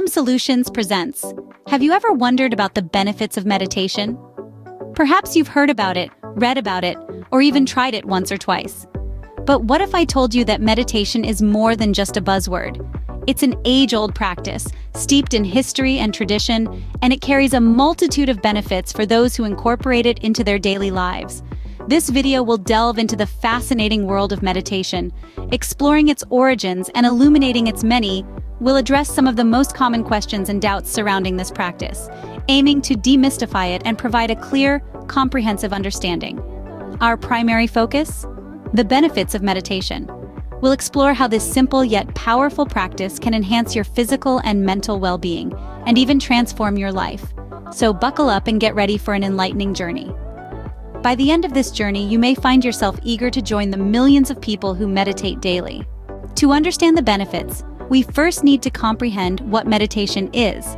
LMSolutions presents. Have you ever wondered about the benefits of meditation? Perhaps you've heard about it, read about it, or even tried it once or twice. But what if I told you that meditation is more than just a buzzword? It's an age-old practice, steeped in history and tradition, and it carries a multitude of benefits for those who incorporate it into their daily lives. This video will delve into the fascinating world of meditation, exploring its origins and illuminating its many. We'll address some of the most common questions and doubts surrounding this practice, aiming to demystify it and provide a clear, comprehensive understanding. Our primary focus? The benefits of meditation. We'll explore how this simple yet powerful practice can enhance your physical and mental well-being, and even transform your life. So buckle up and get ready for an enlightening journey. By the end of this journey, you may find yourself eager to join the millions of people who meditate daily. To understand the benefits, we first need to comprehend what meditation is.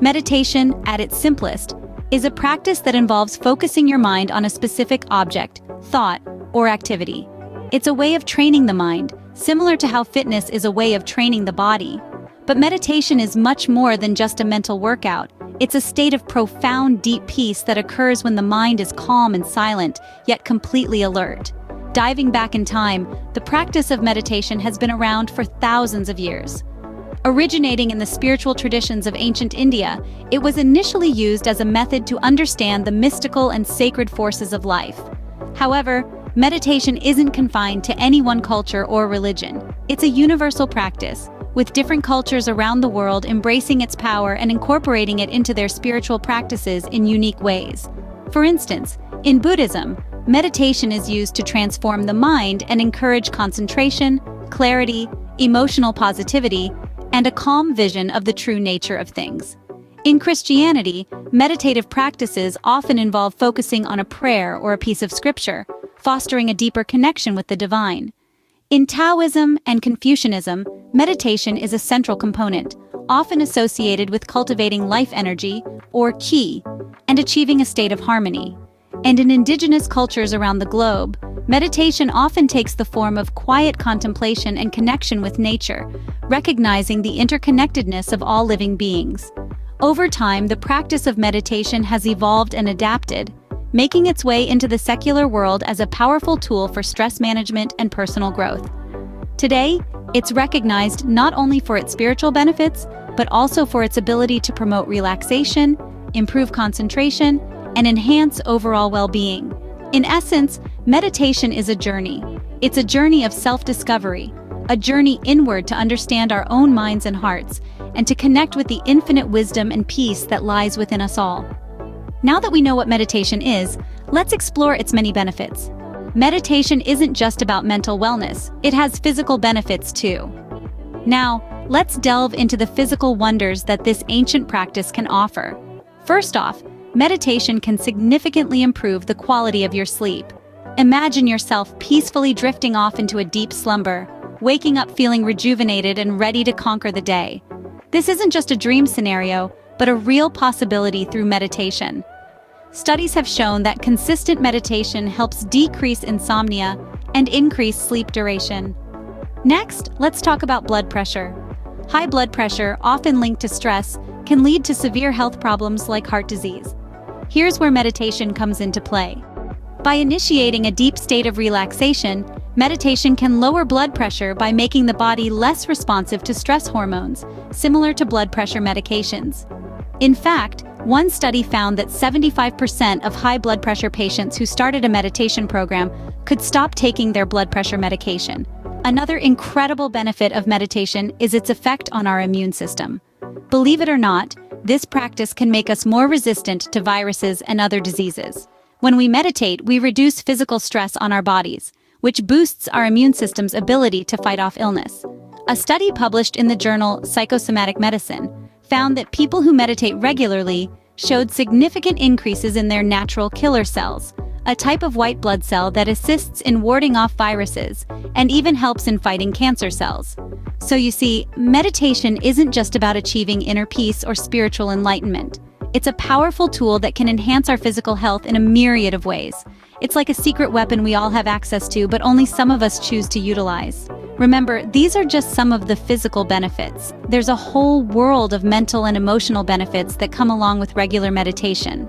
Meditation, at its simplest, is a practice that involves focusing your mind on a specific object, thought, or activity. It's a way of training the mind, similar to how fitness is a way of training the body. But meditation is much more than just a mental workout. It's a state of profound, deep peace that occurs when the mind is calm and silent, yet completely alert. Diving back in time, the practice of meditation has been around for thousands of years. Originating in the spiritual traditions of ancient India, it was initially used as a method to understand the mystical and sacred forces of life. However, meditation isn't confined to any one culture or religion. It's a universal practice, with different cultures around the world embracing its power and incorporating it into their spiritual practices in unique ways. For instance, in Buddhism, meditation is used to transform the mind and encourage concentration, clarity, emotional positivity, and a calm vision of the true nature of things. In Christianity, meditative practices often involve focusing on a prayer or a piece of scripture, fostering a deeper connection with the divine. In Taoism and Confucianism, meditation is a central component, often associated with cultivating life energy, or qi, and achieving a state of harmony. And in indigenous cultures around the globe, meditation often takes the form of quiet contemplation and connection with nature, recognizing the interconnectedness of all living beings. Over time, the practice of meditation has evolved and adapted, making its way into the secular world as a powerful tool for stress management and personal growth. Today, it's recognized not only for its spiritual benefits, but also for its ability to promote relaxation, improve concentration, and enhance overall well-being. In essence, meditation is a journey. It's a journey of self-discovery, a journey inward to understand our own minds and hearts, and to connect with the infinite wisdom and peace that lies within us all. Now that we know what meditation is, let's explore its many benefits. Meditation isn't just about mental wellness, it has physical benefits too. Now, let's delve into the physical wonders that this ancient practice can offer. First off, meditation can significantly improve the quality of your sleep. Imagine yourself peacefully drifting off into a deep slumber, waking up feeling rejuvenated and ready to conquer the day. This isn't just a dream scenario, but a real possibility through meditation. Studies have shown that consistent meditation helps decrease insomnia and increase sleep duration. Next, let's talk about blood pressure. High blood pressure, often linked to stress, can lead to severe health problems like heart disease. Here's where meditation comes into play. By initiating a deep state of relaxation, meditation can lower blood pressure by making the body less responsive to stress hormones, similar to blood pressure medications. In fact, one study found that 75% of high blood pressure patients who started a meditation program could stop taking their blood pressure medication. Another incredible benefit of meditation is its effect on our immune system. Believe it or not, this practice can make us more resistant to viruses and other diseases. When we meditate, we reduce physical stress on our bodies, which boosts our immune system's ability to fight off illness. A study published in the journal Psychosomatic Medicine found that people who meditate regularly showed significant increases in their natural killer cells, a type of white blood cell that assists in warding off viruses and even helps in fighting cancer cells. So you see, meditation isn't just about achieving inner peace or spiritual enlightenment. It's a powerful tool that can enhance our physical health in a myriad of ways. It's like a secret weapon we all have access to, but only some of us choose to utilize. Remember, these are just some of the physical benefits. There's a whole world of mental and emotional benefits that come along with regular meditation.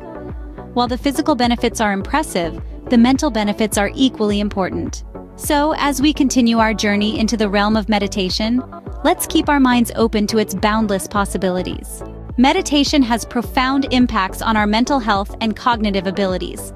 While the physical benefits are impressive, the mental benefits are equally important. So, as we continue our journey into the realm of meditation, let's keep our minds open to its boundless possibilities. Meditation has profound impacts on our mental health and cognitive abilities.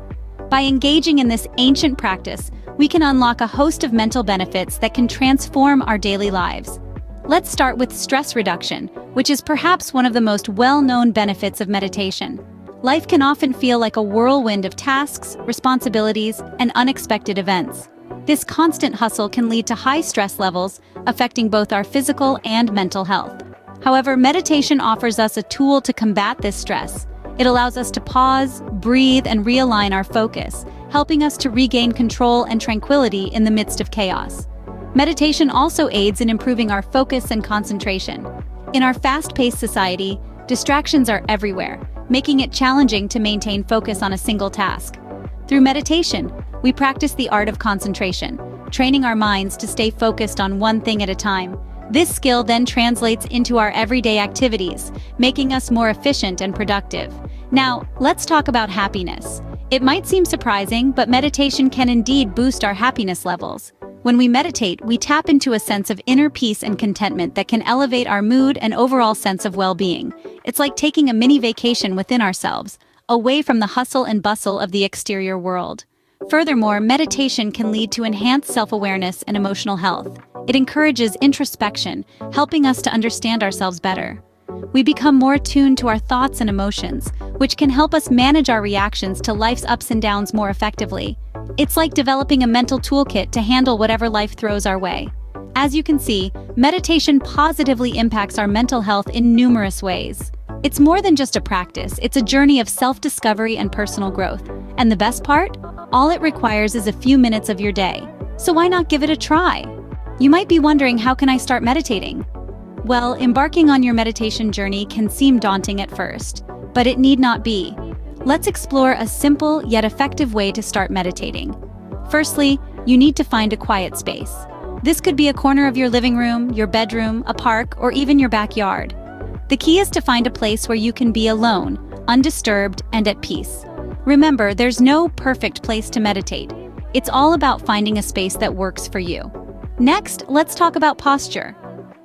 By engaging in this ancient practice, we can unlock a host of mental benefits that can transform our daily lives. Let's start with stress reduction, which is perhaps one of the most well-known benefits of meditation. Life can often feel like a whirlwind of tasks, responsibilities, and unexpected events. This constant hustle can lead to high stress levels, affecting both our physical and mental health. However, meditation offers us a tool to combat this stress. It allows us to pause, breathe, and realign our focus, helping us to regain control and tranquility in the midst of chaos. Meditation also aids in improving our focus and concentration. In our fast-paced society, distractions are everywhere, making it challenging to maintain focus on a single task. Through meditation, we practice the art of concentration, training our minds to stay focused on one thing at a time. This skill then translates into our everyday activities, making us more efficient and productive. Now, let's talk about happiness. It might seem surprising, but meditation can indeed boost our happiness levels. When we meditate, we tap into a sense of inner peace and contentment that can elevate our mood and overall sense of well-being. It's like taking a mini vacation within ourselves, away from the hustle and bustle of the exterior world. Furthermore, meditation can lead to enhanced self-awareness and emotional health. It encourages introspection, helping us to understand ourselves better. We become more attuned to our thoughts and emotions, which can help us manage our reactions to life's ups and downs more effectively. It's like developing a mental toolkit to handle whatever life throws our way. As you can see, meditation positively impacts our mental health in numerous ways. It's more than just a practice, it's a journey of self-discovery and personal growth. And the best part? All it requires is a few minutes of your day. So why not give it a try? You might be wondering, how can I start meditating? Well, embarking on your meditation journey can seem daunting at first, but it need not be. Let's explore a simple yet effective way to start meditating. Firstly, you need to find a quiet space. This could be a corner of your living room, your bedroom, a park, or even your backyard. The key is to find a place where you can be alone, undisturbed, and at peace. Remember, there's no perfect place to meditate. It's all about finding a space that works for you. Next, let's talk about posture.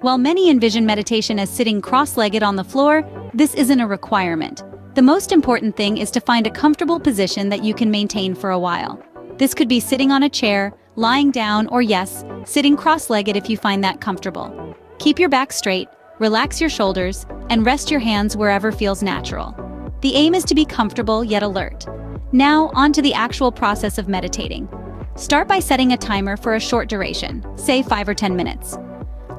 While many envision meditation as sitting cross-legged on the floor, this isn't a requirement. The most important thing is to find a comfortable position that you can maintain for a while. This could be sitting on a chair, lying down, or yes, sitting cross-legged if you find that comfortable. Keep your back straight, relax your shoulders, and rest your hands wherever feels natural. The aim is to be comfortable yet alert. Now, on to the actual process of meditating. Start by setting a timer for a short duration, say 5 or 10 minutes.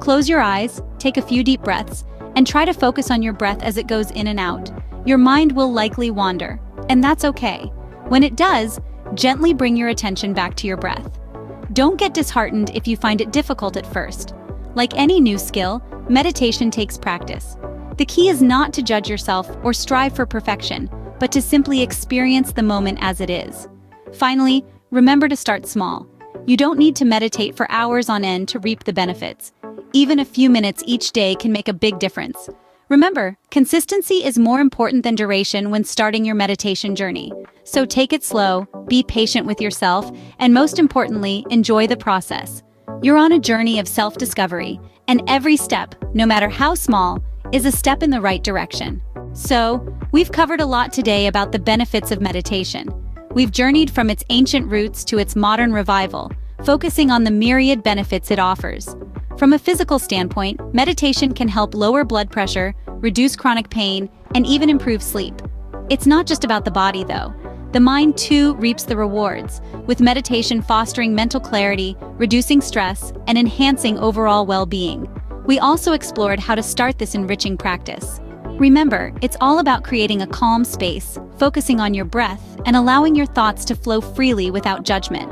Close your eyes, take a few deep breaths, and try to focus on your breath as it goes in and out. Your mind will likely wander, and that's okay. When it does, gently bring your attention back to your breath. Don't get disheartened if you find it difficult at first. Like any new skill, meditation takes practice. The key is not to judge yourself or strive for perfection, but to simply experience the moment as it is. Finally, remember to start small. You don't need to meditate for hours on end to reap the benefits. Even a few minutes each day can make a big difference. Remember, consistency is more important than duration when starting your meditation journey. So take it slow, be patient with yourself, and most importantly, enjoy the process. You're on a journey of self-discovery, and every step, no matter how small, is a step in the right direction. So, we've covered a lot today about the benefits of meditation. We've journeyed from its ancient roots to its modern revival, focusing on the myriad benefits it offers. From a physical standpoint, meditation can help lower blood pressure, reduce chronic pain, and even improve sleep. It's not just about the body, though. The mind, too, reaps the rewards, with meditation fostering mental clarity, reducing stress, and enhancing overall well-being. We also explored how to start this enriching practice. Remember, it's all about creating a calm space, focusing on your breath, and allowing your thoughts to flow freely without judgment.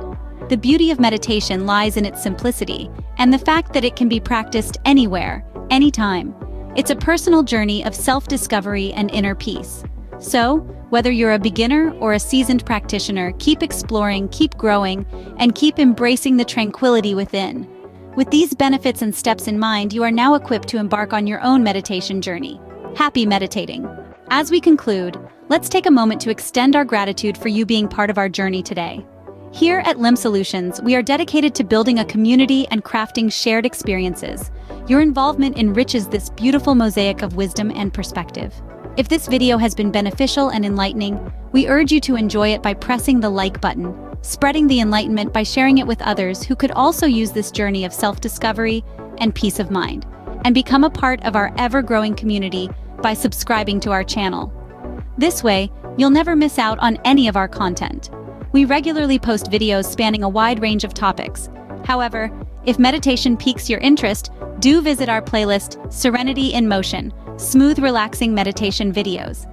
The beauty of meditation lies in its simplicity, and the fact that it can be practiced anywhere, anytime. It's a personal journey of self-discovery and inner peace. So, whether you're a beginner or a seasoned practitioner, keep exploring, keep growing, and keep embracing the tranquility within. With these benefits and steps in mind, you are now equipped to embark on your own meditation journey. Happy meditating! As we conclude, let's take a moment to extend our gratitude for you being part of our journey today. Here at LMSolutions, we are dedicated to building a community and crafting shared experiences. Your involvement enriches this beautiful mosaic of wisdom and perspective. If this video has been beneficial and enlightening, we urge you to enjoy it by pressing the like button, spreading the enlightenment by sharing it with others who could also use this journey of self-discovery and peace of mind, and become a part of our ever-growing community by subscribing to our channel. This way, you'll never miss out on any of our content. We regularly post videos spanning a wide range of topics. However, if meditation piques your interest, do visit our playlist, Serenity in Motion, Smooth Relaxing Meditation Videos.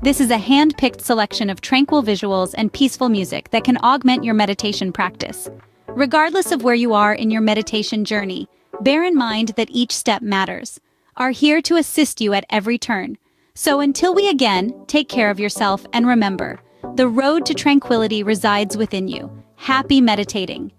This is a hand-picked selection of tranquil visuals and peaceful music that can augment your meditation practice. Regardless of where you are in your meditation journey, bear in mind that each step matters. Are here to assist you at every turn. So until we again, take care of yourself and remember, the road to tranquility resides within you. Happy meditating!